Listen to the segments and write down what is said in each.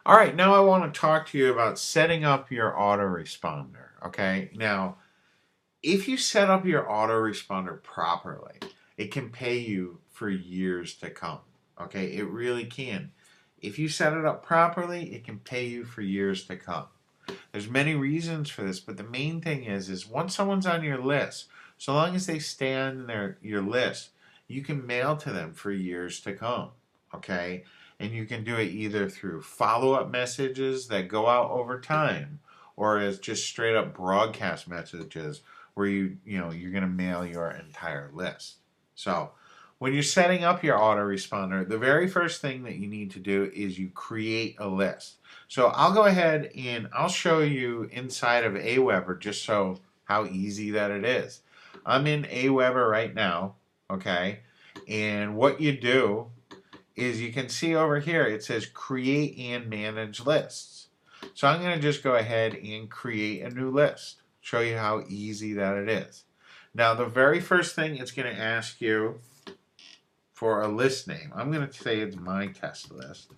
All right, now I want to talk to you about setting up your autoresponder. Okay, now if you set up your autoresponder properly, it can pay you for years to come. Okay, it really can. If you set it up properly, it can pay you for years to come. There's many reasons for this, but the main thing is once someone's on your list, so long as they stay on your list, you can mail to them for years to come. Okay? And you can do it either through follow-up messages that go out over time or as just straight up broadcast messages where you're going to mail your entire list. So, when you're setting up your autoresponder, the very first thing that you need to do is you create a list. So I'll go ahead and I'll show you inside of Aweber just so how easy that it is. I'm in Aweber right now, okay? And what you do is you can see over here it says create and manage lists. So I'm going to just go ahead and create a new list. Show you how easy that it is. Now the very first thing it's going to ask you for a list name. I'm going to say it's my test list.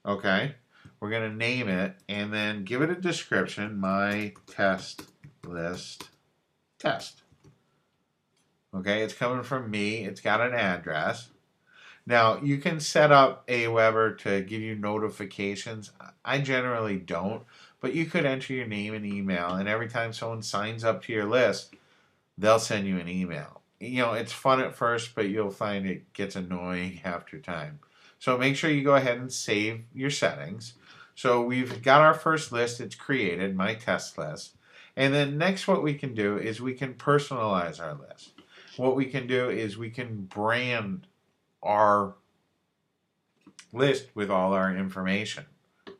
Okay, we're going to name it and then give it a description, my test list test. Okay, it's coming from me. It's got an address. Now, you can set up Aweber to give you notifications. I generally don't, but you could enter your name and email, and every time someone signs up to your list, they'll send you an email. You know, it's fun at first, but you'll find it gets annoying after time. So make sure you go ahead and save your settings. So we've got our first list, it's created, my test list. And then next what we can do is we can personalize our list. What we can do is we can brand our list with all our information.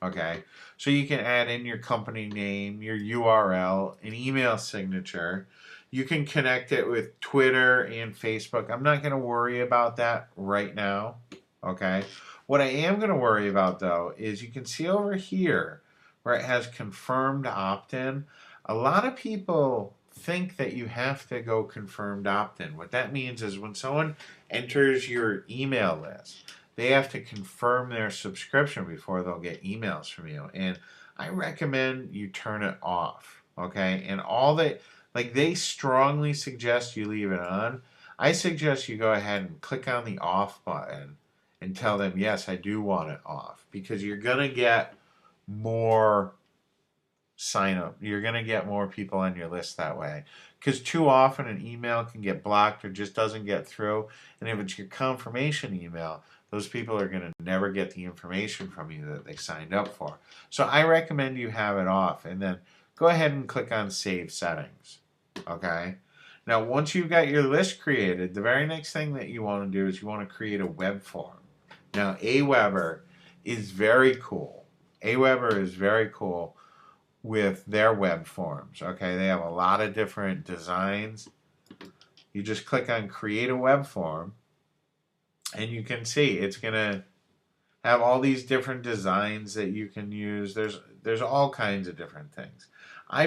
Okay, so you can add in your company name, your URL, an email signature. You can connect it with Twitter and Facebook. I'm not going to worry about that right now. Okay, what I am going to worry about though is you can see over here where it has confirmed opt-in. A lot of people think that you have to go confirmed opt-in. What that means is when someone enters your email list, they have to confirm their subscription before they'll get emails from you. And I recommend you turn it off. Okay. And they strongly suggest you leave it on. I suggest you go ahead and click on the off button and tell them, yes, I do want it off, because you're going to get more sign up. You're going to get more people on your list that way. Because too often an email can get blocked or just doesn't get through. And if it's your confirmation email, those people are going to never get the information from you that they signed up for. So I recommend you have it off and then go ahead and click on Save Settings. Okay? Now, once you've got your list created, the very next thing that you want to do is you want to create a web form. Now, Aweber is very cool. Aweber is very cool with their web forms. Okay, they have a lot of different designs. You just click on Create a Web Form, and you can see it's going to have all these different designs that you can use. There's all kinds of different things. I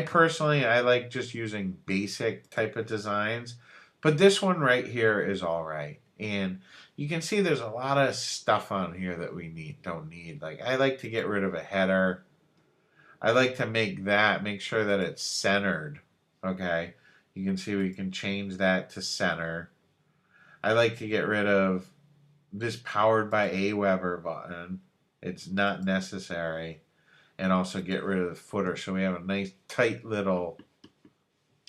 like just using basic type of designs, but this one right here is all right. And you can see there's a lot of stuff on here that we don't need. Like, I like to get rid of a header. I like to make sure that it's centered. Okay, you can see we can change that to center. I like to get rid of this powered by Aweber button. It's not necessary. And also get rid of the footer so we have a nice tight little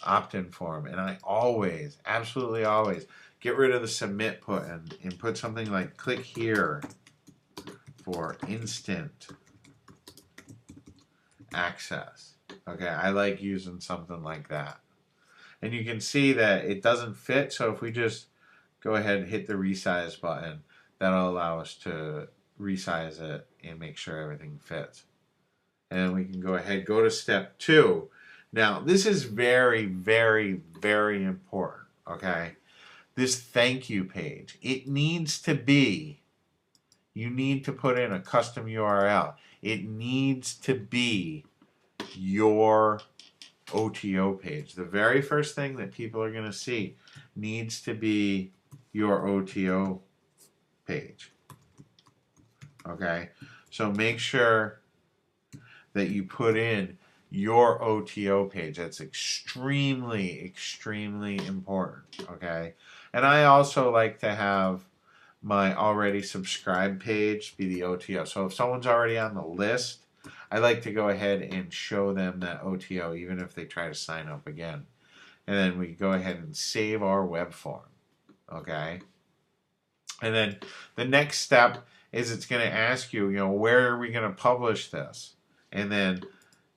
opt-in form. And I always, absolutely always, get rid of the submit button and put something like click here for instant access. Okay, I like using something like that. And you can see that it doesn't fit, so if we just go ahead and hit the resize button, that'll allow us to resize it and make sure everything fits. And we can go ahead, go to step 2. Now, this is very, very, very important, okay? This thank you page, it needs to be, you need to put in a custom URL. It needs to be your OTO page. The very first thing that people are going to see needs to be your OTO page. Okay, so make sure that you put in your OTO page. That's extremely, extremely important. Okay, and I also like to have my already subscribed page be the OTO. So if someone's already on the list, I like to go ahead and show them that OTO, even if they try to sign up again. And then we go ahead and save our web form. Okay. And then the next step is it's going to ask you, where are we going to publish this? And then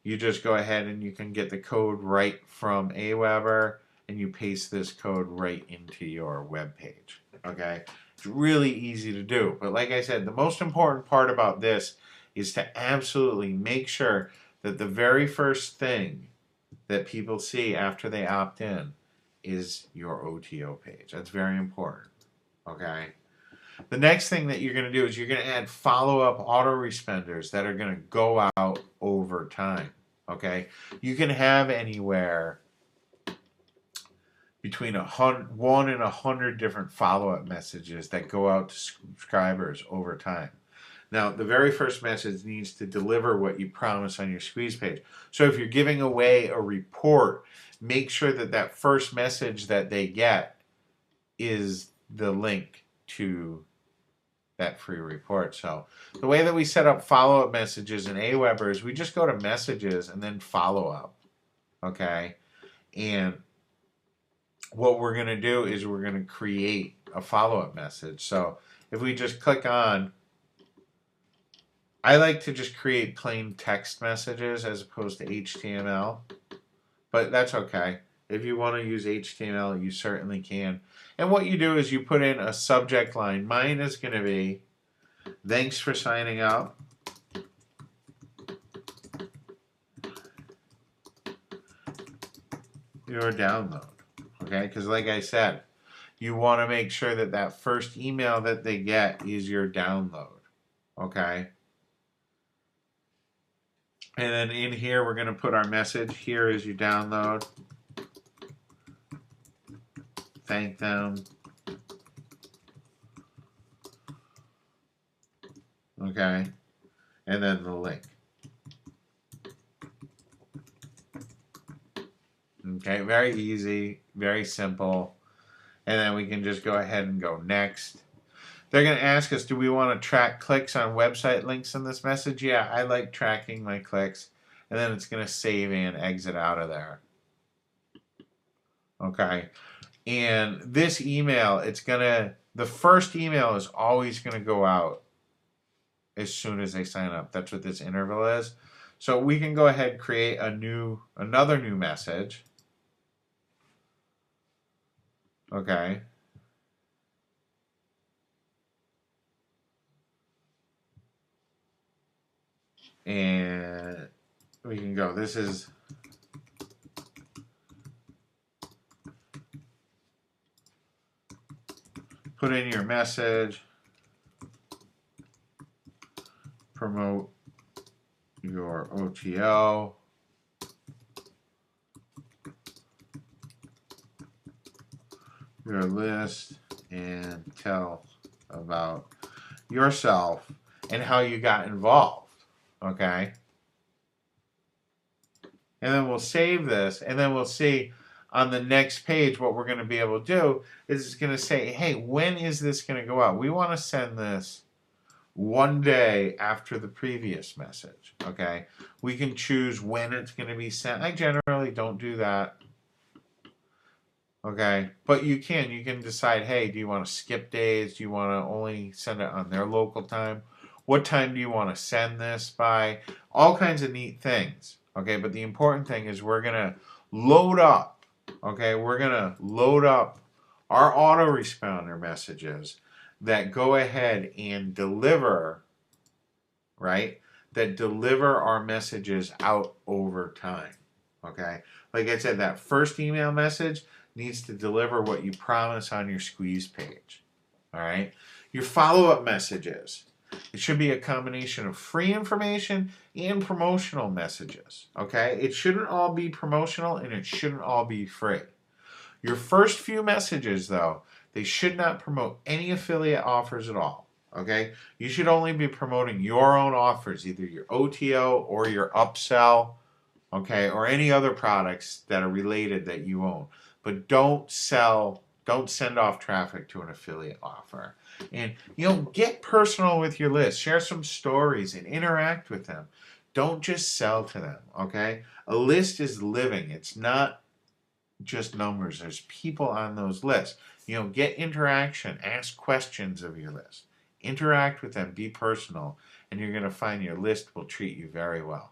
you just go ahead and you can get the code right from Aweber, and you paste this code right into your web page. Okay? It's really easy to do. But like I said, the most important part about this is to absolutely make sure that the very first thing that people see after they opt in is your OTO page. That's very important. Okay? The next thing that you're going to do is you're going to add follow-up autoresponders that are going to go out over time. Okay? You can have anywhere between 1 and 100 different follow-up messages that go out to subscribers over time. Now, the very first message needs to deliver what you promise on your squeeze page. So if you're giving away a report, make sure that that first message that they get is the link to that free report. So the way that we set up follow-up messages in Aweber is we just go to messages and then follow-up. Okay? And what we're going to do is we're going to create a follow-up message. So if we just click on, I like to just create plain text messages as opposed to HTML, but that's okay. If you want to use HTML, you certainly can. And what you do is you put in a subject line. Mine is going to be, thanks for signing up. Your download. Okay, because like I said, you want to make sure that that first email that they get is your download. Okay. And then in here, we're going to put our message. Here is your download. Thank them. Okay. And then the link. Okay, very easy, very simple. And then we can just go ahead and go next. They're going to ask us, do we want to track clicks on website links in this message? Yeah, I like tracking my clicks. And then it's going to save and exit out of there. Okay. And this email, the first email is always going to go out as soon as they sign up. That's what this interval is. So we can go ahead and create another new message. Okay. And we can go, this is put in your message, promote your OTO, your list, and tell about yourself and how you got involved. Okay? And then we'll save this, and then we'll see on the next page what we're going to be able to do is it's going to say, hey, when is this going to go out? We want to send this one day after the previous message. Okay? We can choose when it's going to be sent. I generally don't do that. Okay, but you can decide, hey, do you want to skip days? Do you want to only send it on their local time? What time do you want to send this by? All kinds of neat things. Okay, but the important thing is we're going to load up. Okay, we're going to load up our autoresponder messages that go ahead and deliver, right? That deliver our messages out over time. Okay, like I said, that first email message needs to deliver what you promise on your squeeze page. All right. Your follow-up messages. It should be a combination of free information and promotional messages. Okay. It shouldn't all be promotional and it shouldn't all be free. Your first few messages, though, They should not promote any affiliate offers at all. Okay? You should only be promoting your own offers, either your OTO or your upsell, okay, or any other products that are related that you own. But don't send off traffic to an affiliate offer. And get personal with your list. Share some stories and interact with them. Don't just sell to them, okay? A list is living. It's not just numbers. There's people on those lists. Get interaction. Ask questions of your list. Interact with them. Be personal. And you're going to find your list will treat you very well.